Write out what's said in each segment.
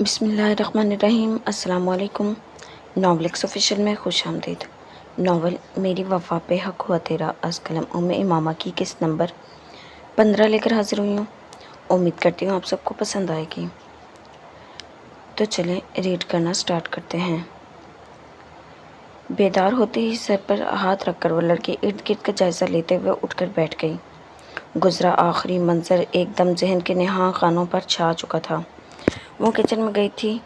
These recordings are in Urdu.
بسم اللہ الرحمن الرحیم۔ السلام علیکم۔ ناولکس آفیشیل میں خوش آمدید۔ ناول میری وفا پہ حق ہوا تیرا از قلم امامہ کی قسط نمبر 15 لے کر حاضر ہوئی ہوں۔ امید کرتی ہوں آپ سب کو پسند آئے گی۔ تو چلیں ریڈ کرنا سٹارٹ کرتے ہیں۔ بیدار ہوتے ہی سر پر ہاتھ رکھ کر وہ لڑکی ارد گرد کا جائزہ لیتے ہوئے اٹھ کر بیٹھ گئی۔ گزرا آخری منظر ایک دم ذہن کے نہاں خانوں پر چھا چکا تھا۔ وہ کچن میں گئی تھی،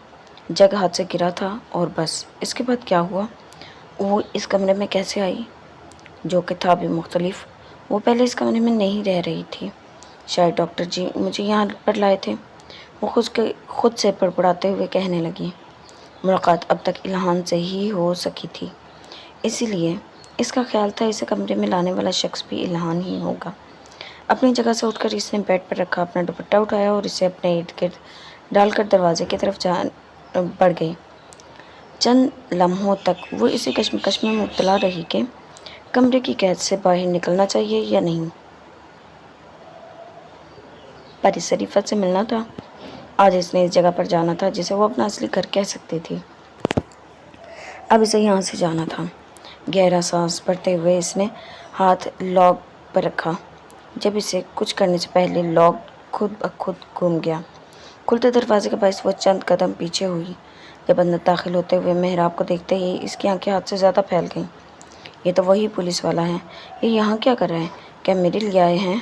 جگ ہاتھ سے گرا تھا اور بس۔ اس کے بعد کیا ہوا؟ وہ اس کمرے میں کیسے آئی؟ جو کہ تھا بھی مختلف۔ وہ پہلے اس کمرے میں نہیں رہ رہی تھی۔ شاید ڈاکٹر جی مجھے یہاں پر لائے تھے، وہ خود سے بڑبڑاتے ہوئے کہنے لگی۔ ملاقات اب تک الہان سے ہی ہو سکی تھی، اسی لیے اس کا خیال تھا اسے کمرے میں لانے والا شخص بھی الہان ہی ہوگا۔ اپنی جگہ سے اٹھ کر اس نے بیڈ پر رکھا اپنا دوپٹہ اٹھایا اور اسے اپنے ارد گرد ڈال کر دروازے کی طرف بڑھ گئی۔ چند لمحوں تک وہ اسی کشمکش میں مبتلا رہی کہ کمرے کی قید سے باہر نکلنا چاہیے یا نہیں۔ پری شریفت سے ملنا تھا۔ آج اس نے اس جگہ پر جانا تھا جسے وہ اپنا اصلی گھر کہہ سکتی تھی۔ اب اسے یہاں سے جانا تھا۔ گہرا سانس بھرتے ہوئے اس نے ہاتھ لاک پر رکھا۔ جب اسے کچھ کرنے سے پہلے لاک خود بخود گھوم گیا۔ کھلتے دروازے کے باعث وہ چند قدم پیچھے ہوئی۔ جب اندر داخل ہوتے ہوئے محراب کو دیکھتے ہی اس کی آنکھیں ہاتھ سے زیادہ پھیل گئیں۔ یہ تو وہی پولیس والا ہے۔ یہ یہاں کیا کر رہے ہیں؟ کیا میرے لیے آئے ہیں؟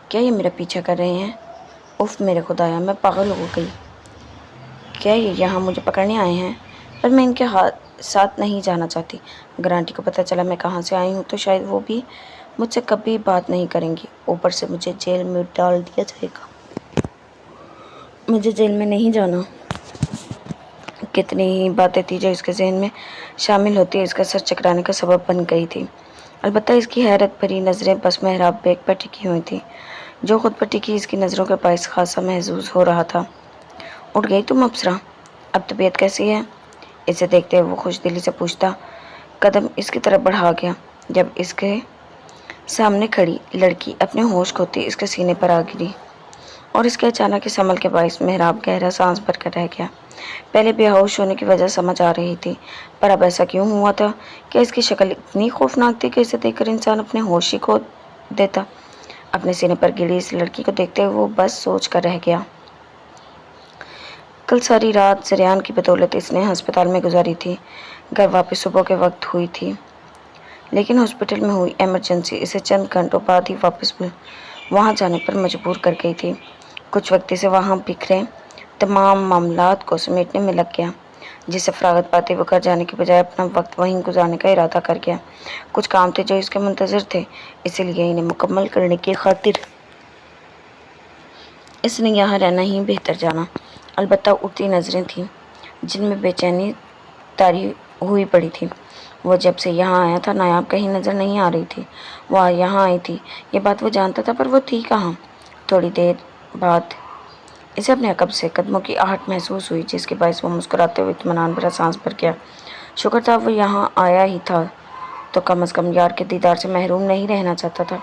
کیا یہ میرا پیچھا کر رہے ہیں؟ اف میرے خدایا، میں پاگل ہو گئی۔ کیا یہ یہاں مجھے پکڑنے آئے ہیں؟ پر میں ان کے ساتھ نہیں جانا چاہتی۔ اگر آنٹی کو پتہ چلا میں کہاں سے آئی ہوں تو شاید وہ بھی مجھ سے کبھی بات نہیں کریں گی۔ اوپر سے مجھے جیل میں ڈال دیا جائے گا۔ مجھے جیل میں نہیں جانا۔ کتنی ہی باتیں تھی جو اس کے ذہن میں شامل ہوتی اس کا سر چکرانے کا سبب بن گئی تھی۔ البتہ اس کی حیرت بھری نظریں بس محراب بیگ پر ٹکی ہوئی تھیں، جو خود پر ٹکی اس کی نظروں کے باعث خاصا محظوظ ہو رہا تھا۔ اٹھ گئی تم ابصرہ؟ اب طبیعت کیسی ہے؟ اسے دیکھتے وہ خوش دلی سے پوچھتا قدم اس کی طرف بڑھا گیا۔ جب اس کے سامنے کھڑی لڑکی اپنے ہوش کھوتی اس کے سینے پر آ گری اور اس کے اچانک اس عمل کے باعث محراب گہرا سانس بھر کر رہ گیا۔ پہلے بے ہوش ہونے کی وجہ سمجھ آ رہی تھی، پر اب ایسا کیوں ہوا تھا کہ اس کی شکل اتنی خوفناک تھی کہ اسے دیکھ کر انسان اپنے ہوش ہی کھو دیتا۔ اپنے سینے پر گری اس لڑکی کو دیکھتے ہوئے وہ بس سوچ کر رہ گیا۔ کل ساری رات زریان کی بدولت اس نے ہسپتال میں گزاری تھی۔ گھر واپس صبح کے وقت ہوئی تھی، لیکن ہاسپٹل میں ہوئی ایمرجنسی اسے چند گھنٹوں بعد ہی واپس وہاں جانے پر مجبور کر گئی تھی۔ کچھ وقت اسے وہاں بکھرے تمام معاملات کو سمیٹنے میں لگ گیا، جس سے فراغت پاتے وہ گھر جانے کے بجائے اپنا وقت وہیں گزارنے کا ارادہ کر گیا۔ کچھ کام تھے جو اس کے منتظر تھے، اسی لیے انہیں مکمل کرنے کی خاطر اس نے یہاں رہنا ہی بہتر جانا۔ البتہ اٹھتی نظریں تھیں جن میں بے چینی طاری ہوئی پڑی تھی۔ وہ جب سے یہاں آیا تھا نایاب کہیں نظر نہیں آ رہی تھی۔ وہ یہاں آئی تھی یہ بات وہ جانتا تھا، پر وہ تھی کہاں؟ تھوڑی دیر بعد اسے اپنے عقب سے قدموں کی آہٹ محسوس ہوئی، جس کے باعث وہ مسکراتے ہوئے اطمینان بھرا سانس بھر گیا۔ شکر تھا وہ یہاں آیا ہی تھا تو کم از کم یار کے دیدار سے محروم نہیں رہنا چاہتا تھا۔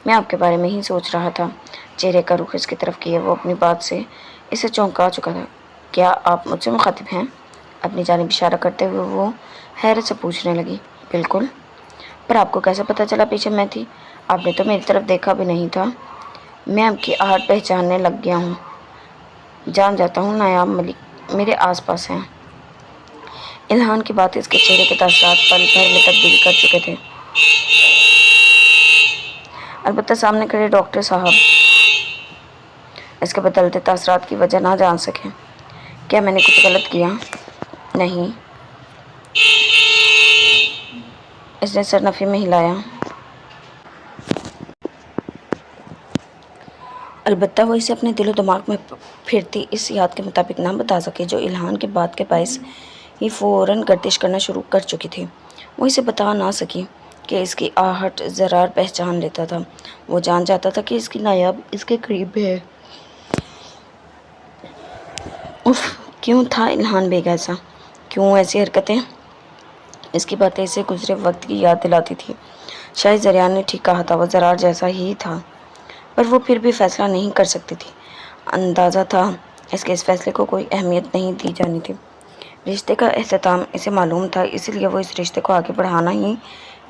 میں آپ کے بارے میں ہی سوچ رہا تھا۔ چہرے کا رخ اس کی طرف کیے وہ اپنی بات سے اسے چونکا چکا تھا۔ کیا آپ مجھ سے مخاطب ہیں؟ اپنی جانب اشارہ کرتے ہوئے وہ حیرت سے پوچھنے لگی۔ بالکل، پر آپ کو کیسے پتہ چلا پیچھے میں تھی؟ آپ نے تو میری طرف دیکھا بھی نہیں تھا۔ میں آپ کی آہٹ پہچاننے لگ گیا ہوں، جان جاتا ہوں نایاب ملک میرے آس پاس ہیں۔ الہان کی بات اس کے چہرے کے تاثرات پل بھر میں تبدیل کر چکے تھے۔ البتہ سامنے کھڑے ڈاکٹر صاحب اس کے بدلتے تاثرات کی وجہ نہ جان سکے۔ کیا میں نے کچھ غلط کیا؟ نہیں، اس نے سر نفی میں ہلایا۔ البتہ وہ اسے اپنے دل و دماغ میں پھرتی اس یاد کے مطابق نہ بتا سکے جو الہان کے بات کے باعث ہی فوراً گردش کرنا شروع کر چکی تھی۔ وہ اسے بتا نہ سکی کہ اس کی آہٹ زرار پہچان لیتا تھا۔ وہ جان جاتا تھا کہ اس کی نایاب اس کے قریب ہے۔ اف، کیوں تھا الہان بیگ ایسا؟ کیوں ایسی حرکتیں؟ اس کی باتیں اسے گزرے وقت کی یاد دلاتی تھی۔ شاید زریان نے ٹھیک کہا تھا، وہ زرار جیسا ہی تھا، پر وہ پھر بھی فیصلہ نہیں کر سکتی تھی۔ اندازہ تھا اس کے اس فیصلے کو کوئی اہمیت نہیں دی جانی تھی۔ رشتے کا اختتام اسے معلوم تھا، اس لیے وہ اس رشتے کو آگے بڑھانا ہی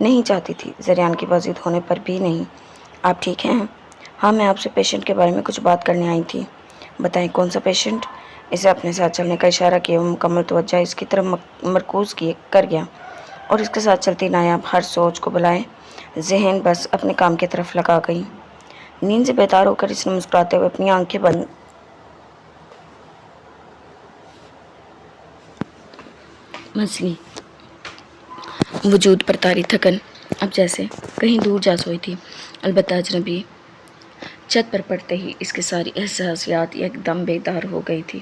نہیں چاہتی تھی، زریان کی بازید ہونے پر بھی نہیں۔ آپ ٹھیک ہیں؟ ہاں، میں آپ سے پیشنٹ کے بارے میں کچھ بات کرنے آئی تھی۔ بتائیں، کون سا پیشنٹ؟ اسے اپنے ساتھ چلنے کا اشارہ کیا، وہ مکمل توجہ اس کی طرف مرکوز کر گیا اور اس کے ساتھ چلتی نایاب ہر سوچ کو بلائے ذہن بس اپنے کام کی طرف لگا گئی۔ نیند سے بیدار ہو کر اس نے مسکراتے ہوئے اپنی آنکھیں بند مسلی وجود پر طاری تھکن اب جیسے کہیں دور جا سوئی تھی، البتہ اجنبی چھت پر پڑتے ہی اس کی ساری احساسیات ایک دم بیدار ہو گئی تھی۔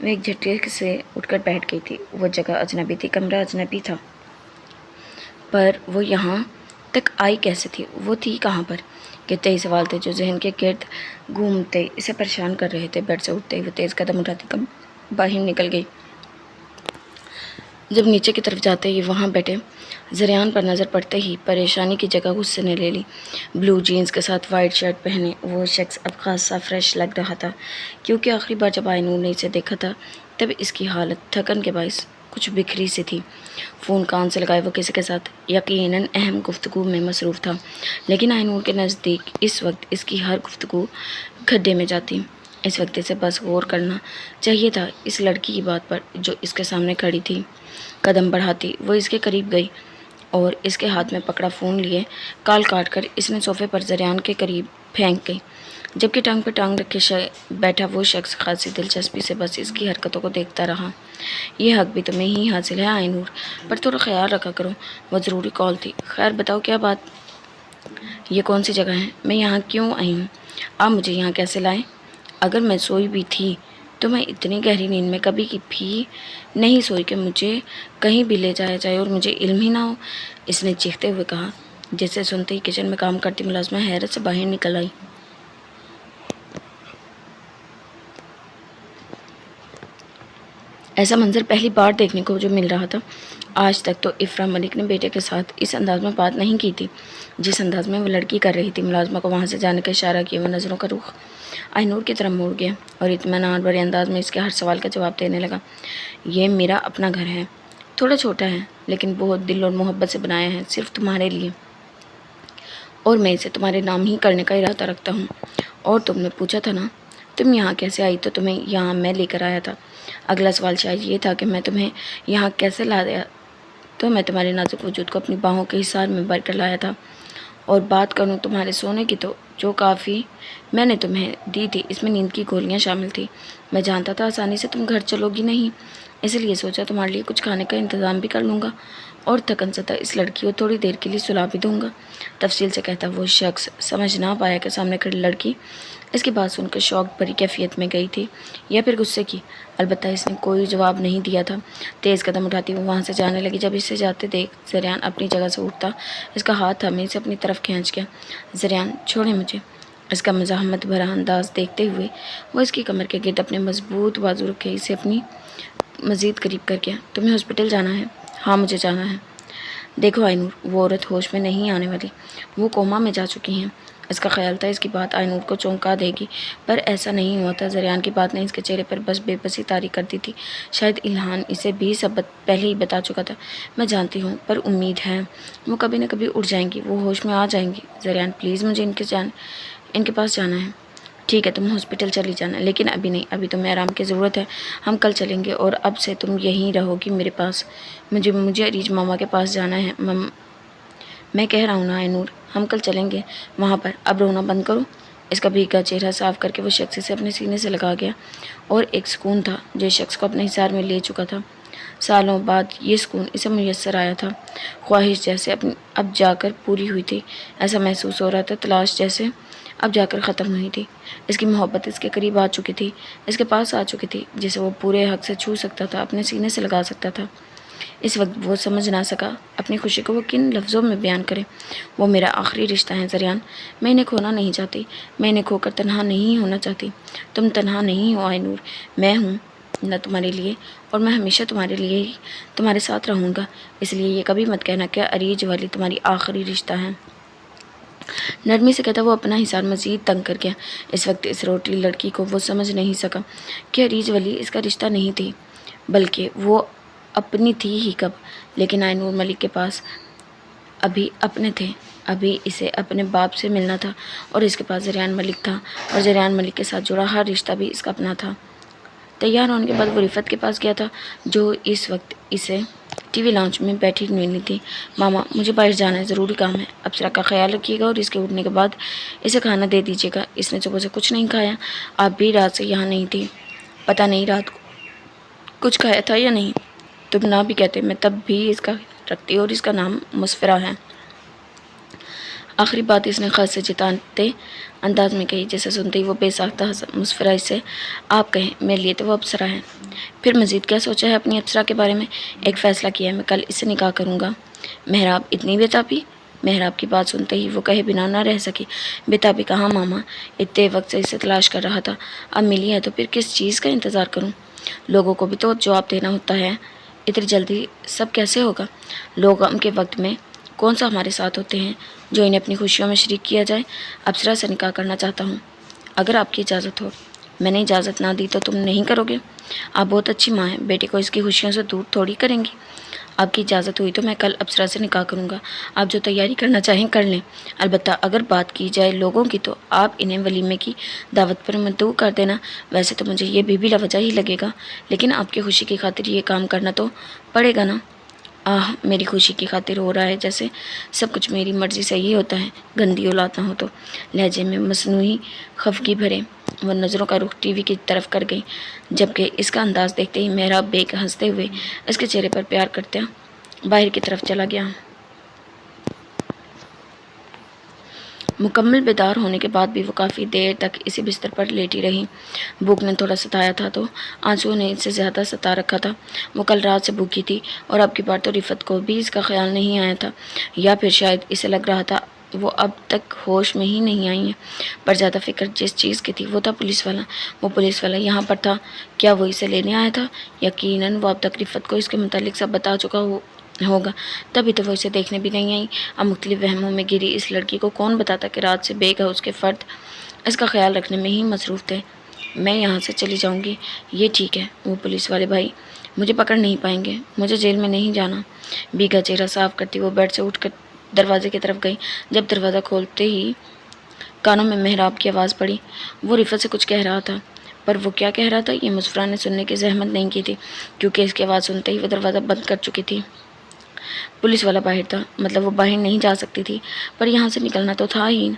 وہ ایک جھٹکے سے اٹھ کر بیٹھ گئی تھی۔ وہ جگہ اجنبی تھی، کمرہ اجنبی تھا، پر وہ یہاں تک آئی کیسے تھی؟ وہ تھی کہاں پر؟ یہ 23 سوال تھے جو ذہن کے گرد گھومتے اسے پریشان کر رہے تھے۔ بیڈ سے اٹھتے ہی وہ تیز قدم اٹھاتی باہر نکل گئی۔ جب نیچے کی طرف جاتے ہی وہاں بیٹھے زریان پر نظر پڑتے ہی پریشانی کی جگہ غصے نے لے لی۔ بلو جینز کے ساتھ وائٹ شرٹ پہنے وہ شخص اب خاصا فریش لگ رہا تھا، کیونکہ آخری بار جب آئی نور نے اسے دیکھا تھا تب اس کی حالت تھکن کے باعث کچھ بکھری سی تھی۔ فون کان سے لگائے وہ کسی کے ساتھ یقیناً اہم گفتگو میں مصروف تھا، لیکن آئی نور کے نزدیک اس وقت اس کی ہر گفتگو گڈھے میں جاتی۔ اس وقت اسے بس غور کرنا چاہیے تھا اس لڑکی کی بات پر جو اس کے سامنے کھڑی تھی۔ قدم بڑھاتی وہ اس کے قریب گئی اور اس کے ہاتھ میں پکڑا فون لیے کال کاٹ کر اس نے صوفے پر زریان کے قریب پھینک گئی، جبکہ ٹانگ پہ ٹانگ رکھے بیٹھا وہ شخص خاصی دلچسپی سے بس اس کی حرکتوں کو دیکھتا رہا۔ یہ حق بھی تمہیں ہی حاصل ہے آئی نور، پر تھوڑا خیال رکھا کرو، وہ ضروری کال تھی۔ خیر بتاؤ کیا بات؟ یہ کون سی جگہ ہے؟ میں یہاں کیوں آئی ہوں؟ آپ مجھے یہاں کیسے لائیں؟ اگر میں سوئی بھی تھی تو میں اتنی گہری نیند میں کبھی بھی نہیں سوئی کہ مجھے کہیں بھی لے جایا جائے اور مجھے علم ہی نہ ہو، اس نے چیختے ہوئے کہا۔ جسے سنتے ہی کچن میں کام کرتی ملازمہ حیرت سے باہر نکل آئی۔ ایسا منظر پہلی بار دیکھنے کو جو مل رہا تھا۔ آج تک تو افرا ملک نے بیٹے کے ساتھ اس انداز میں بات نہیں کی تھی جس انداز میں وہ لڑکی کر رہی تھی۔ ملازمہ کو وہاں سے جانے کا اشارہ کیا، وہ نظروں کا رخ آئی نور کی طرف موڑ گیا اور اطمینان بھرے انداز میں اس کے ہر سوال کا جواب دینے لگا۔ یہ میرا اپنا گھر ہے، تھوڑا چھوٹا ہے لیکن بہت دل اور محبت سے بنایا ہے، صرف تمہارے لیے، اور میں اسے تمہارے نام ہی کرنے کا ارادہ رکھتا ہوں۔ اور تم نے پوچھا تھا نا تم یہاں کیسے آئی، تو تمہیں یہاں میں لے کر آیا تھا۔ اگلا سوال شاید یہ تھا کہ میں تمہیں یہاں کیسے لایا، تو میں تمہارے نازک وجود کو اپنی باہوں کے حصار میں بھر کر لایا تھا۔ اور بات کروں تمہارے سونے کی تو جو کافی میں نے تمہیں دی تھی اس میں نیند کی گولیاں شامل تھی۔ میں جانتا تھا آسانی سے تم گھر چلو گی نہیں، اس لیے سوچا تمہارے لیے کچھ کھانے کا انتظام بھی کر لوں گا اور تھکن زدہ اس لڑکی کو تھوڑی دیر کے لیے سلا بھی دوں گا۔ تفصیل سے کہتا وہ شخص سمجھ نہ پایا کہ سامنے کھڑی لڑکی اس کی بات سن کر شوق بھری کیفیت میں گئی تھی یا پھر غصے کی۔ البتہ اس نے کوئی جواب نہیں دیا تھا۔ تیز قدم اٹھاتی وہ وہاں سے جانے لگی۔ جب اسے جاتے دیکھ زریان اپنی جگہ سے اٹھتا اس کا ہاتھ تھامے اسے اپنی طرف کھینچ گیا۔ زریان چھوڑیں مجھے، اس کا مزاحمت بھرا انداز دیکھتے ہوئے وہ اس کی کمر کے گرد اپنے مضبوط بازو رکھے اسے اپنی مزید قریب کر گیا۔ تمہیں ہاسپٹل جانا ہے؟ ہاں مجھے جانا ہے۔ دیکھو آئی نور، وہ عورت ہوش میں نہیں آنے والی، وہ کوما میں جا چکی ہیں۔ اس کا خیال تھا اس کی بات آئی نور کو چونکا دے گی، پر ایسا نہیں ہوا تھا۔ زریان کی بات نے اس کے چہرے پر بس بے بسی طاری کر دی تھی، شاید الہان اسے بھی سب پہلے ہی بتا چکا تھا۔ میں جانتی ہوں، پر امید ہے وہ کبھی نہ کبھی اٹھ جائیں گی، وہ ہوش میں آ جائیں گی۔ زریان پلیز مجھے ان کے پاس جانا ہے۔ ٹھیک ہے تم ہاسپٹل چلی جانا، لیکن ابھی نہیں، ابھی تمہیں آرام کی ضرورت ہے۔ ہم کل چلیں گے اور اب سے تم یہیں رہو گی میرے پاس۔ مجھے اریج ماما کے پاس جانا ہے۔ میں کہہ رہا ہوں نا آئی نور، ہم کل چلیں گے وہاں پر، اب رونا بند کرو۔ اس کا بھیگا چہرہ صاف کر کے وہ شخص اسے اپنے سینے سے لگا گیا اور ایک سکون تھا جو اس شخص کو اپنے حصار میں لے چکا تھا۔ سالوں بعد یہ سکون اسے میسر آیا تھا، خواہش جیسے اب جا کر پوری ہوئی تھی۔ ایسا محسوس ہو رہا تھا تلاش جیسے اب جا کر ختم ہوئی تھی۔ اس کی محبت اس کے قریب آ چکی تھی، اس کے پاس آ چکی تھی، جسے وہ پورے حق سے چھو سکتا تھا، اپنے سینے سے لگا سکتا تھا۔ اس وقت وہ سمجھ نہ سکا اپنی خوشی کو وہ کن لفظوں میں بیان کرے۔ وہ میرا آخری رشتہ ہے زریان، میں انہیں کھونا نہیں چاہتی، میں انہیں کھو کر تنہا نہیں ہونا چاہتی۔ تم تنہا نہیں ہو آئی نور، میں ہوں نہ تمہارے لیے، اور میں ہمیشہ تمہارے لیے ہی تمہارے ساتھ رہوں گا۔ اس لیے یہ کبھی مت کہنا کہ اریج والی تمہاری آخری رشتہ ہے۔ نرمی سے کہتا وہ اپنا حصار مزید تنگ کر گیا۔ اس وقت اس روٹی لڑکی کو وہ سمجھ نہیں سکا کہ عریج ولی اس کا رشتہ نہیں تھی، بلکہ وہ اپنی تھی ہی کب۔ لیکن آئے نور ملک کے پاس ابھی اپنے تھے، ابھی اسے اپنے باپ سے ملنا تھا، اور اس کے پاس زریان ملک تھا، اور زریان ملک کے ساتھ جڑا ہر رشتہ بھی اس کا اپنا تھا۔ تیار ہونے کے بعد وہ رفت کے پاس گیا تھا، جو اس وقت اسے ٹی وی لاؤنج میں بیٹھی ملی تھی۔ ماما مجھے باہر جانا ہے، ضروری کام ہے، ابصرا کا خیال رکھیے گا اور اس کے اٹھنے کے بعد اسے کھانا دے دیجیے گا، اس نے صبح سے کچھ نہیں کھایا، آپ بھی رات سے یہاں نہیں تھی، پتہ نہیں رات کو کچھ کھایا تھا یا نہیں، تم نہ بھی کہتے میں تب بھی اس کا خیال رکھتی، اور اس کا نام مسفرہ ہے۔ آخری بات اس نے خاص سے جتاتے انداز میں کہی، جیسے سنتے ہی وہ بے ساختہ ہنسا۔ مسفرہ اسے آپ کہیں، میرے لیے تو وہ ابصرہ ہے۔ پھر مزید کیا سوچا ہے اپنی ابصرہ کے بارے میں؟ ایک فیصلہ کیا ہے، میں کل اس سے نکاح کروں گا۔ محراب اتنی بےتابی؟ محراب کی بات سنتے ہی وہ کہے بنا نہ رہ سکی۔ بےتابی کہاں ماما، اتنے وقت سے اسے تلاش کر رہا تھا، اب ملی ہے تو پھر کس چیز کا انتظار کروں؟ لوگوں کو بھی تو جواب دینا ہوتا ہے، اتنی جلدی سب کیسے ہوگا؟ لوگ غم کے وقت میں کون سا ہمارے ساتھ ہوتے ہیں جو انہیں اپنی خوشیوں میں شریک کیا جائے۔ ابصرہ سے نکاح کرنا چاہتا ہوں، اگر آپ کی اجازت ہو۔ میں نے اجازت نہ دی تو تم نہیں کرو گے؟ آپ بہت اچھی ماں ہیں، بیٹے کو اس کی خوشیوں سے دور تھوڑی کریں گی۔ آپ کی اجازت ہوئی تو میں کل ابصرہ سے نکاح کروں گا، آپ جو تیاری کرنا چاہیں کر لیں۔ البتہ اگر بات کی جائے لوگوں کی تو آپ انہیں ولیمے کی دعوت پر مدعو کر دینا۔ ویسے تو مجھے یہ بھی لاوجہ ہی لگے گا، لیکن آپ کی خوشی کی خاطر یہ کام کرنا تو پڑے گا نا۔ آہ، میری خوشی کی خاطر ہو رہا ہے جیسے سب کچھ میری مرضی سے ہی ہوتا ہے، گندی اولاد نہ ہو تو۔ لہجے میں مصنوعی خفگی بھرے وہ نظروں کا رخ ٹی وی کی طرف کر گئی، جبکہ اس کا انداز دیکھتے ہی محراب بیگ ہنستے ہوئے اس کے چہرے پر پیار کرتا باہر کی طرف چلا گیا۔ مکمل بیدار ہونے کے بعد بھی وہ کافی دیر تک اسی بستر پر لیٹی رہی۔ بھوک نے تھوڑا ستایا تھا تو آنسوؤں نے اس سے زیادہ ستا رکھا تھا۔ وہ کل رات سے بھوکی تھی، اور اب کی بار تو رفت کو بھی اس کا خیال نہیں آیا تھا، یا پھر شاید اسے لگ رہا تھا وہ اب تک ہوش میں ہی نہیں آئی ہیں۔ پر زیادہ فکر جس چیز کی تھی وہ تھا پولیس والا۔ وہ پولیس والا یہاں پر تھا، کیا وہ اسے لینے آیا تھا؟ یقیناً وہ اب تک رفت کو اس کے متعلق سب بتا چکا ہوگا، تبھی تو وہ اسے دیکھنے بھی نہیں آئی۔ اب مختلف وہموں میں گری اس لڑکی کو کون بتاتا کہ رات سے بیگ ہاؤس کے فرد اس کا خیال رکھنے میں ہی مصروف تھے۔ میں یہاں سے چلی جاؤں گی، یہ ٹھیک ہے۔ وہ پولیس والے بھائی مجھے پکڑ نہیں پائیں گے، مجھے جیل میں نہیں جانا۔ بھیگا چہرہ صاف کرتی وہ بیڈ سے اٹھ کر دروازے کی طرف گئی۔ جب دروازہ کھولتے ہی کانوں میں محراب کی آواز پڑی۔ وہ رفت سے کچھ کہہ رہا تھا، پر وہ کیا کہہ رہا تھا یہ مسفرہ نے سننے کی زحمت نہیں کی تھی، کیونکہ اس کی آواز سنتے ہی وہ دروازہ بند کر چکی تھی۔ پولیس والا باہر تھا، مطلب وہ باہر نہیں جا سکتی تھی، پر یہاں سے نکلنا تو تھا ہی۔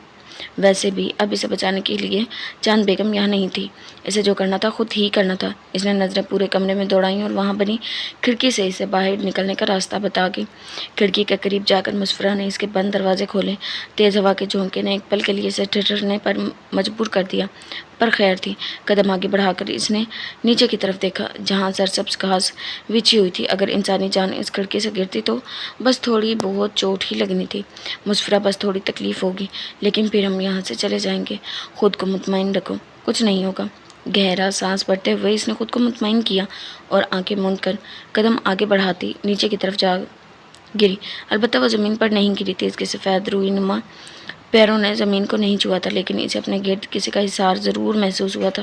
ویسے بھی اب اسے بچانے کے لیے چاند بیگم یہاں نہیں تھی، اسے جو کرنا تھا خود ہی کرنا تھا۔ اس نے نظریں پورے کمرے میں دوڑائیں اور وہاں بنی کھڑکی سے اسے باہر نکلنے کا راستہ بتا گئی۔ کھڑکی کے قریب جا کر مسفرہ نے اس کے بند دروازے کھولے۔ تیز ہوا کے جھونکے نے ایک پل کے لیے اسے ٹھٹھرنے پر مجبور کر دیا، پر خیر تھی۔ قدم آگے بڑھا کر اس نے نیچے کی طرف دیکھا، جہاں سرسبز گھاس بچھی ہوئی تھی۔ اگر انسانی جان اس کھڑکی سے گرتی تو بس تھوڑی بہت چوٹ ہی لگنی تھی۔ مسفرہ بس تھوڑی تکلیف ہوگی، لیکن پھر ہم یہاں سے چلے جائیں گے، خود کو مطمئن رکھو، کچھ نہیں ہوگا۔ گہرا سانس بھرتے ہوئے اس نے خود کو مطمئن کیا اور آنکھیں موند کر قدم آگے بڑھاتی نیچے کی طرف جا گری۔ البتہ وہ زمین پر نہیں گری تھی، اس کے سفید روئی نما پیروں نے زمین کو نہیں چھوا تھا، لیکن اسے اپنے گرد کسی کا حصار ضرور محسوس ہوا تھا،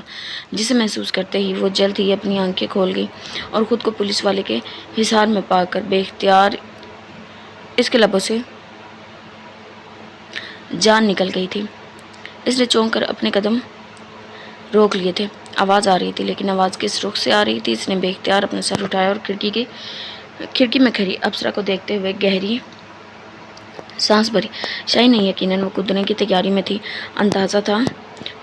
جسے محسوس کرتے ہی وہ جلد ہی اپنی آنکھیں کھول گئی اور خود کو پولیس والے کے حصار میں پا کر بے اختیار اس کے لبوں سے جان نکل گئی تھی۔ اس نے چونک کر اپنے قدم روک لیے تھے۔ آواز آ رہی تھی، لیکن آواز کس رخ سے آ رہی تھی؟ اس نے بے اختیار اپنا سر اٹھایا اور کھڑکی میں کھڑی ابصرہ کو دیکھتے ہوئے گہری سانس بھری۔ شاید نہیں، یقیناً وہ کودنے کی تیاری میں تھی۔ اندازہ تھا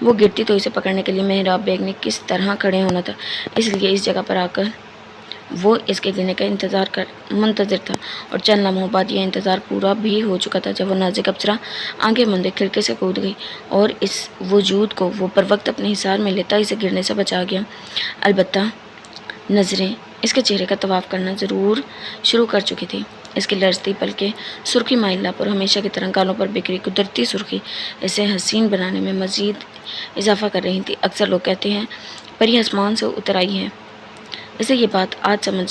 وہ گرتی تو اسے پکڑنے کے لیے محراب بیگ نے کس طرح کھڑے ہونا تھا، اس لیے اس جگہ پر آ کر وہ اس کے گرنے کا منتظر تھا، اور چند لمحوں بعد یہ انتظار پورا بھی ہو چکا تھا جب وہ نازک ابصرہ آنکھیں موندے کھڑکی سے کود گئی اور اس وجود کو وہ پر وقت اپنے حصار میں لیتا اسے گرنے سے بچا گیا۔ البتہ نظریں اس کے چہرے کا طواف کرنا ضرور شروع کر چکی تھی۔ اس کی لرزتی بلکہ سرخی مائل لب اور ہمیشہ کی طرح گالوں پر بکھری قدرتی سرخی اسے حسین بنانے میں مزید اضافہ کر رہی تھی۔ اکثر لوگ کہتے ہیں پری آسمان سے اتر آئی ہے۔ اسے یہ بات آج سمجھ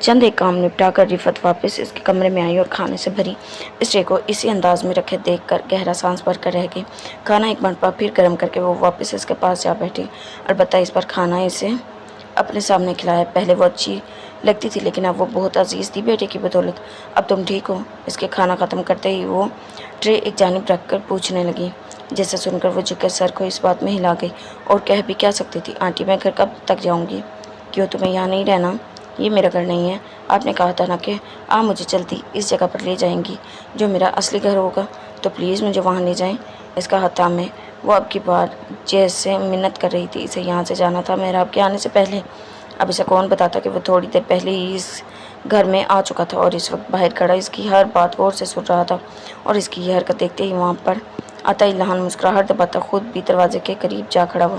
چند ایک کام نپٹا کر رفت واپس اس کے کمرے میں آئی اور کھانے سے بھری اس ٹرے کو اسی انداز میں رکھے دیکھ کر گہرا سانس بھر کر رہ گئی۔ کھانا ایک مرتبہ پھر گرم کر کے وہ واپس اس کے پاس جا بیٹھی۔ البتہ اس بار کھانا اسے اپنے سامنے کھلایا۔ پہلے وہ اچھی لگتی تھی لیکن اب وہ بہت عزیز تھی بیٹے کی بدولت۔ اب تم ٹھیک ہو؟ اس کے کھانا ختم کرتے ہی وہ ٹرے ایک جانب رکھ کر پوچھنے لگی، جسے سن کر وہ جھک کر سر کو اس بات میں ہلا گئی اور کہہ بھی کیا سکتی تھی، آنٹی میں گھر کب تک جاؤں گی؟ کیوں تمہیں یہاں نہیں رہنا؟ یہ میرا گھر نہیں ہے، آپ نے کہا تھا نا کہ آپ مجھے جلدی اس جگہ پر لے جائیں گی جو میرا اصلی گھر ہوگا، تو پلیز مجھے وہاں لے جائیں۔ اس کا ہاتھ تھامے وہ اب کی بار جیسے منت کر رہی تھی، اسے یہاں سے جانا تھا محراب کے آنے سے پہلے۔ اب اسے کون بتاتا کہ وہ تھوڑی دیر پہلے ہی اس گھر میں آ چکا تھا اور اس وقت باہر کھڑا اس کی ہر بات غور سے سن رہا تھا، اور اس کی یہ حرکت دیکھتے ہی وہاں پر آتا الہان مسکراہٹ دباتا خود بھی دروازے کے قریب جا کھڑا ہوا۔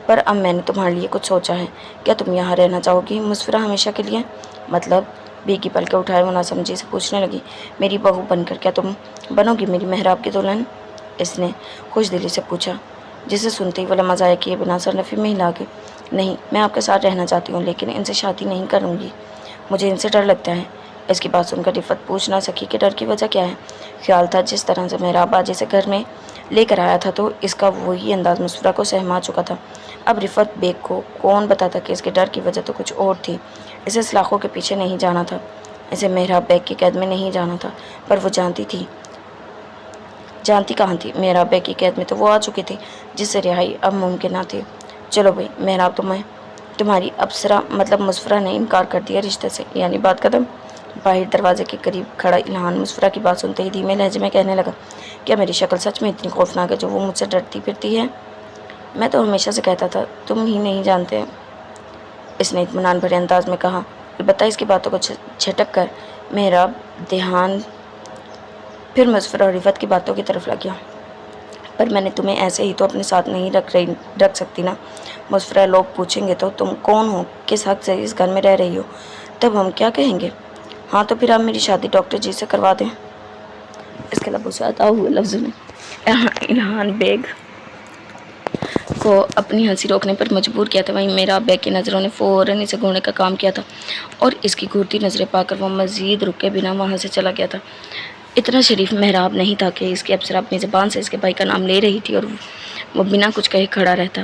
پر اب میں نے تمہارے لیے کچھ سوچا ہے، کیا تم یہاں رہنا چاہو گی مسفرہ ہمیشہ کے لیے؟ مطلب؟ بیگی پلکیں اٹھائے وہ ناسمجھی سے پوچھنے لگی۔ میری بہو بن کر کیا تم بنو گی میری محراب کی دلہن؟ اس نے خوش دلی سے پوچھا، جسے سنتے ہی وہ لمحہ ضائع کیے بنا سر نفی میں ہلا گئی۔ نہیں، میں آپ کے ساتھ رہنا چاہتی ہوں لیکن ان سے شادی نہیں کروں گی، مجھے ان سے ڈر لگتا ہے۔ اس کی بات سن کر رفت پوچھ نہ سکی کہ ڈر کی وجہ کیا ہے۔ خیال تھا جس طرح سے محراب آج اسے گھر میں لے کر آیا تھا تو اس کا وہی انداز مسفرہ کو سہما چکا تھا۔ اب رفت بیگ کو کون بتاتا کہ اس کے ڈر کی وجہ تو کچھ اور تھی۔ اسے سلاخوں کے پیچھے نہیں جانا تھا، اسے محراب بیگ کی قید میں نہیں جانا تھا، پر وہ جانتی کہاں تھی، محراب بیگ کی قید میں تو وہ آ چکی تھی جس سے رہائی اب ممکن نہ تھی۔ چلو بھائی، محراب تمہاری ابصرہ مطلب مسفرہ نے انکار کر دیا رشتے سے، یعنی بات ختم۔ باہر دروازے کے قریب کھڑا الہان مسفرہ کی بات سنتے ہی دھیمے لہجے میں کہنے لگا، کیا میری شکل سچ میں اتنی خوفناک ہے جو وہ مجھ سے ڈرتی پھرتی ہے؟ میں تو ہمیشہ سے کہتا تھا، تم ہی نہیں جانتے، اس نے اطمینان بھرے انداز میں کہا۔ البتہ اس کی باتوں کو جھٹک کر محراب دھیان پھر مسفرہ اور رفت کی باتوں کی طرف لگ گیا۔ پر میں نے تمہیں ایسے ہی تو اپنے ساتھ نہیں رکھ سکتی نا مسفرہ، لوگ پوچھیں گے تو تم کون ہو، کس حق سے اس گھر میں رہ رہی ہو، تب ہم کیا کہیں گے؟ ہاں تو پھر آپ میری شادی ڈاکٹر جی سے کروا دیں۔ اس کے لبوں سے عطا ہوئے لفظوں نے الہان بیگ کو اپنی ہنسی روکنے پر مجبور کیا تھا۔ وہیں محراب بیگ کی نظروں نے فوراً اسے گھورنے کا کام کیا تھا اور اس کی گھورتی نظریں پا کر وہ مزید رکے بنا وہاں سے چلا گیا تھا۔ اتنا شریف محراب نہیں تھا کہ اس کی ابصرہ اپنی زبان سے اس کے بھائی کا نام لے رہی تھی اور وہ بنا کچھ کہے کھڑا رہتا۔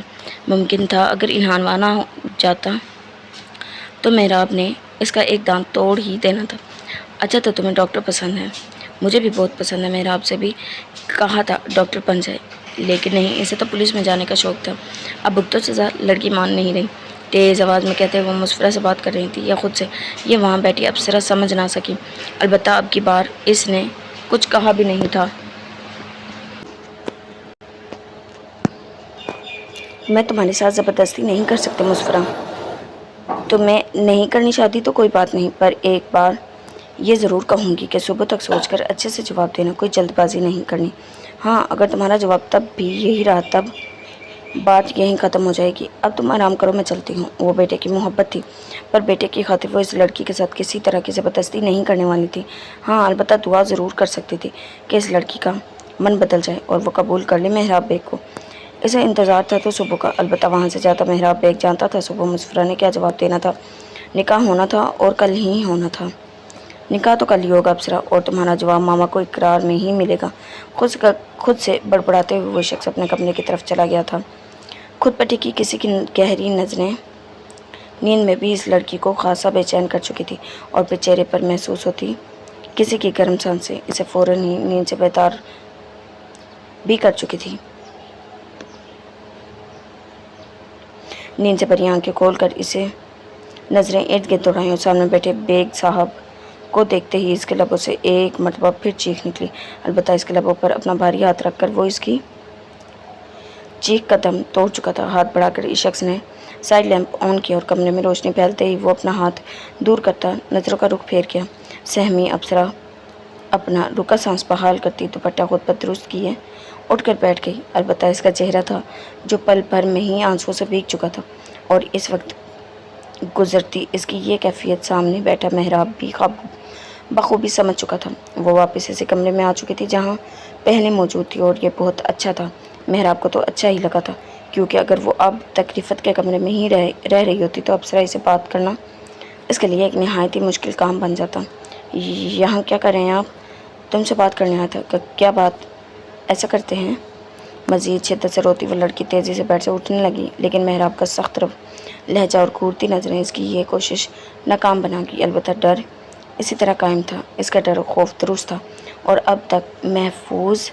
ممکن تھا اگر الہان وانا ہو جاتا تو محراب نے اس کا ایک دانت توڑ ہی دینا تھا۔ اچھا تو تمہیں ڈاکٹر پسند ہے؟ مجھے بھی بہت پسند ہے، محراب سے بھی کہا تھا ڈاکٹر بن جائے، لیکن نہیں، اسے تو پولیس میں جانے کا شوق تھا۔ اب بھگتو سزا، لڑکی مان نہیں رہی، تیز آواز میں کہتے وہ مسفرہ سے بات کر رہی تھی یا خود سے، یہ وہاں بیٹھی ابصرہ سمجھ نہ سکی۔ البتہ اب کی بار اس نے کچھ کہا بھی نہیں تھا۔ میں تمہارے ساتھ زبردستی نہیں کر سکتی مسفرہ، تمہیں نہیں کرنی شادی تو کوئی بات نہیں، پر ایک بار یہ ضرور کہوں گی کہ صبح تک سوچ کر اچھے سے جواب دینا، کوئی جلد بازی نہیں کرنی۔ ہاں، اگر تمہارا جواب تب بھی یہی رہا تب بات یہیں ختم ہو جائے گی۔ اب تم آرام کرو، میں چلتی ہوں۔ وہ بیٹے کی محبت تھی، پر بیٹے کی خاطر وہ اس لڑکی کے ساتھ کسی طرح کی زبردستی نہیں کرنے والی تھی۔ ہاں، البتہ دعا ضرور کر سکتی تھی کہ اس لڑکی کا من بدل جائے اور وہ قبول کر لے محراب بیگ کو۔ اسے انتظار تھا تو صبح کا، البتہ وہاں سے جاتا محراب بیگ جانتا تھا صبح مسفرہ نے کیا جواب دینا تھا۔ نکاح ہونا تھا اور کل ہی ہونا تھا۔ نکاح تو کل ہی ہوگا ابصرہ، اور تمہارا جواب ماما کو اقرار میں ہی ملے گا۔ خود سے بڑبڑاتے ہوئے وہ شخص اپنے کمرے کی طرف چلا گیا تھا۔ خود پر ٹکی کسی کی گہری نظریں نیند میں بھی اس لڑکی کو خاصا بے چین کر چکی تھی، اور پھر چہرے پر محسوس ہوتی کسی کی گرم سانسیں اسے فوراً ہی نیند سے بیدار بھی کر چکی تھی۔ نیند سے بھری آنکھیں کھول کر اسے نظریں ارد گرد دوڑائیں اور سامنے بیٹھے بیگ صاحب کو دیکھتے ہی اس کے لبوں سے ایک مرتبہ پھر چیخ نکلی۔ البتہ اس کے لبوں پر اپنا بھاری ہاتھ رکھ کر وہ اس کی چیخ کا دم توڑ چکا تھا۔ ہاتھ بڑھا کر اس شخص نے سائڈ لیمپ آن کیا اور کمرے میں روشنی پھیلتے ہی وہ اپنا ہاتھ دور کرتا نظروں کا رخ پھیر گیا۔ سہمی ابصرہ اپنا رکا سانس بحال کرتی دوپٹہ خود پر درست کیے اٹھ کر بیٹھ گئی۔ البتہ اس کا چہرہ تھا جو پل بھر میں ہی آنسوؤں سے بھیگ چکا تھا، اور اس وقت گزرتی اس کی یہ کیفیت سامنے بیٹھا محراب بھی بخوبی سمجھ چکا تھا۔ وہ واپس اسی کمرے میں آ چکی تھی جہاں پہلے موجود تھی، اور یہ بہت اچھا تھا۔ محراب کو تو اچھا ہی لگا تھا، کیونکہ اگر وہ اب تک رفت کے کمرے میں ہی رہ رہی ہوتی تو ابصرہ اسے بات کرنا اس کے لیے ایک نہایت ہی مشکل کام بن جاتا۔ یہاں کیا کر رہے ہیں آپ؟ تم سے بات کرنے آیا تھا۔ کیا بات؟ ایسا کرتے ہیں؟ مزید شدت سے روتی وہ لڑکی تیزی سے بیٹھ سے اٹھنے لگی، لیکن محراب کا سخت لہجہ اور گھورتی نظریں اس کی یہ کوشش ناکام بنا گئی۔ البتہ ڈر اسی طرح قائم تھا۔ اس کا ڈر و خوف درست تھا اور اب تک محفوظ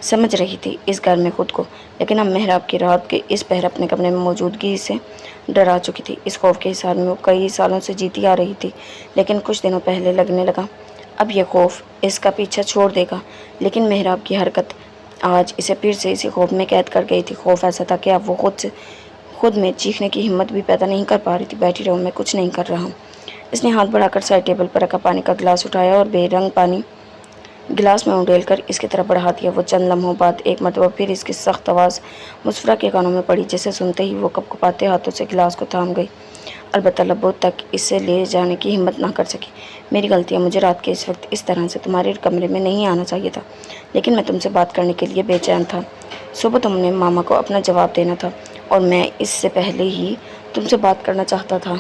سمجھ رہی تھی اس گھر میں خود کو، لیکن اب محراب کی رات کے اس پہر اپنے کمرے میں موجودگی سے ڈرا چکی تھی۔ اس خوف کے حصار میں وہ کئی سالوں سے جیتی آ رہی تھی، لیکن کچھ دنوں پہلے لگنے لگا اب یہ خوف اس کا پیچھا چھوڑ دے گا۔ لیکن محراب کی حرکت آج اسے پھر سے اسی خوف میں قید کر گئی تھی۔ خوف ایسا تھا کہ اب وہ خود میں چیخنے کی ہمت بھی پیدا نہیں کر پا رہی تھی۔ بیٹھی رہو، میں کچھ نہیں کر رہا ہوں۔ اس نے ہاتھ بڑھا کر سائڈ ٹیبل پر رکھا پانی کا گلاس اٹھایا اور بے رنگ پانی گلاس میں اڈیل کر اس کی طرف بڑھا دیا۔ وہ چند لمحوں بعد ایک مرتبہ پھر اس کی سخت آواز مسفرہ کے کانوں میں پڑی، جسے سنتے ہی وہ کپکپاتے ہاتھوں سے گلاس کو تھام گئی، البتہ لبوں تک اسے لے جانے کی ہمت نہ کر سکی۔ میری غلطی ہے، مجھے رات کے اس وقت اس طرح سے تمہارے کمرے میں نہیں آنا چاہیے تھا، لیکن میں تم سے بات کرنے کے لیے بے چین تھا۔ صبح تم نے ماما کو اپنا جواب دینا تھا اور میں اس سے پہلے ہی تم سے بات کرنا چاہتا تھا۔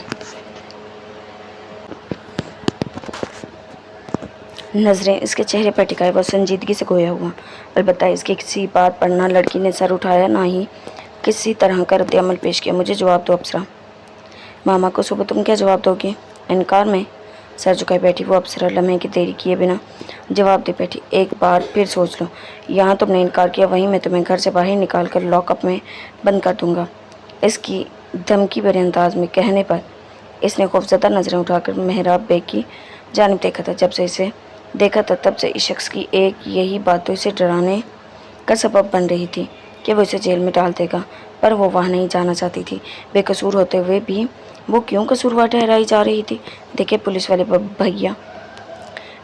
نظریں اس کے چہرے پر ٹکائے وہ سنجیدگی سے گویا ہوا، البتہ اس کی کسی بات پر نہ لڑکی نے سر اٹھایا نہ ہی کسی طرح کا رد عمل پیش کیا۔ مجھے جواب دو اپسرا۔ ماما کو صبح تم کیا جواب دو گی؟ انکار میں؟ سر جھکائے بیٹھی وہ اپسرا لمحے کی دیری کیے بنا جواب دے بیٹھی۔ ایک بار پھر سوچ لو، یہاں تم نے انکار کیا وہیں میں تمہیں گھر سے باہر نکال کر لاک اپ میں بند کر دوں گا۔ اس کی دھمکی بھرے انداز میں کہنے پر اس نے خوفزدہ نظریں اٹھا کر محراب بیگ کی جانب دیکھا تھا۔ جب سے اسے دیکھا تھا تب سے اس شخص کی ایک یہی بات تو اسے ڈرانے کا سبب بن رہی تھی کہ وہ اسے جیل میں ڈال دے گا، پر وہ وہاں نہیں جانا چاہتی تھی۔ بے قصور ہوتے ہوئے بھی وہ کیوں قصوروار ٹھہرائی جا رہی تھی؟ دیکھے پولیس والے بھیا۔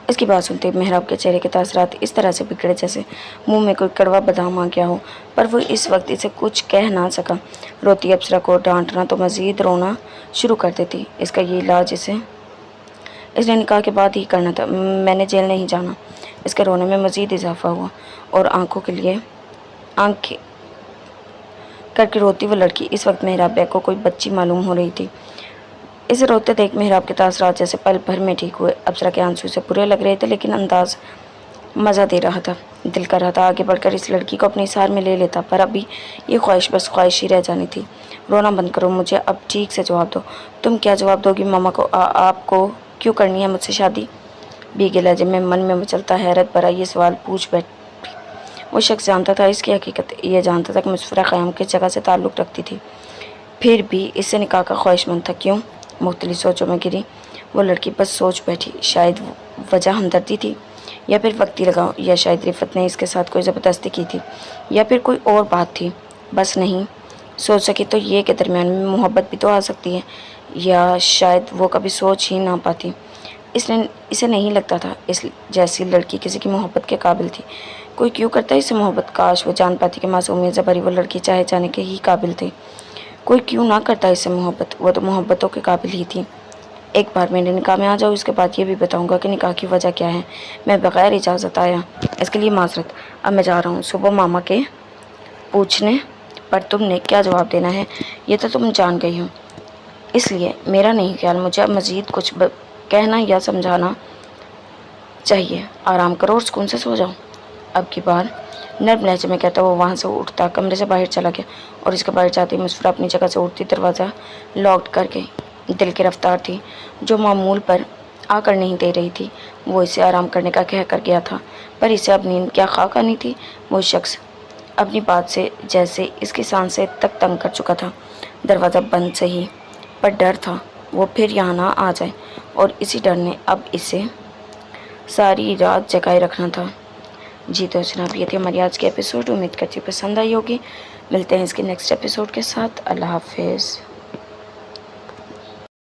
اس کی بات سنتے محراب کے چہرے کے تاثرات اس طرح سے بگڑے جیسے منہ میں کوئی کڑوا بادام آ گیا ہو، پر وہ اس وقت اسے کچھ کہہ نہ سکا۔ روتی اپسرا کو ڈانٹنا تو مزید رونا شروع کر دیتی۔ اس کا یہ علاج اس نے نکاح کے بعد ہی کرنا تھا۔ میں نے جیل نہیں جانا۔ اس کے رونے میں مزید اضافہ ہوا اور آنکھ کر کے روتی وہ لڑکی اس وقت محراب بیگ کو کوئی بچی معلوم ہو رہی تھی۔ اسے روتے دیکھ محراب کے تاثرات جیسے پل بھر میں ٹھیک ہوئے۔ اپسرا کے آنسو سے برے لگ رہے تھے، لیکن انداز مزہ دے رہا تھا۔ دل کر رہا تھا آگے بڑھ کر اس لڑکی کو اپنی سار میں لے لیتا، پر ابھی یہ خواہش بس خواہش ہی رہ جانی تھی۔ رونا بند کرو، مجھے اب ٹھیک سے جواب دو۔ تم کیا جواب دو گی ماما کو؟ آپ کو کیوں کرنی ہے مجھ سے شادی؟ بھیگے لہجے میں من میں مچلتا حیرت بھرا یہ سوال پوچھ بیٹھی۔ وہ شخص جانتا تھا اس کی حقیقت، یہ جانتا تھا کہ مسفرہ قیام کس جگہ سے تعلق رکھتی تھی، پھر بھی اس سے نکاح کا خواہش مند تھا۔ کیوں؟ مختلف سوچوں میں گری وہ لڑکی بس سوچ بیٹھی۔ شاید وجہ ہمدردی تھی، یا پھر وقتی لگاؤ، یا شاید رفت نے اس کے ساتھ کوئی زبردستی کی تھی، یا پھر کوئی اور بات تھی۔ بس نہیں سوچ سکی تو یہ کہ درمیان میں محبت بھی تو آ سکتی ہے، یا شاید وہ کبھی سوچ ہی نہ پاتی۔ اسے نہیں لگتا تھا اس جیسی لڑکی کسی کی محبت کے قابل تھی۔ کوئی کیوں کرتا ہے اس سے محبت؟ کاش وہ جان پاتی کہ معصومیت سے بھری وہ لڑکی چاہے جانے کے ہی قابل تھی۔ کوئی کیوں نہ کرتا اس سے محبت؟ وہ تو محبتوں کے قابل ہی تھی۔ ایک بار میرے نکاح میں آ جاؤ، اس کے بعد یہ بھی بتاؤں گا کہ نکاح کی وجہ کیا ہے۔ میں بغیر اجازت آیا، اس کے لیے معذرت۔ اب میں جا رہا ہوں۔ صبح ماما کے پوچھنے پر تم نے کیا جواب دینا ہے یہ تو تم جان گئی ہو، اس لیے میرا نہیں خیال مجھے اب مزید کچھ کہنا یا سمجھانا چاہیے۔ آرام کرو اور سکون سے سو جاؤ۔ اب کی بار نرم لہجے میں کہتا وہ وہاں سے اٹھتا کمرے سے باہر چلا گیا، اور اس کے باہر جاتے مسفرہ اپنی جگہ سے اٹھتی دروازہ لاک کر گئی۔ دل کی رفتار تھی جو معمول پر آ کر نہیں دے رہی تھی۔ وہ اسے آرام کرنے کا کہہ کر گیا تھا، پر اسے اب نیند کیا خاک آنی تھی۔ وہ شخص اپنی بات سے جیسے اس کی سانسیں تک تنگ کر چکا تھا۔ دروازہ بند صحیح، پر ڈر تھا وہ پھر یہاں نہ آ جائے، اور اسی ڈر نے اب اسے ساری رات جگائے رکھنا تھا۔ جی تو جناب یہ تھی ہماری آج کی ایپیسوڈ، امید کرتی ہوں پسند آئی ہوگی۔ ملتے ہیں اس کے نیکسٹ ایپیسوڈ کے ساتھ۔ اللہ حافظ۔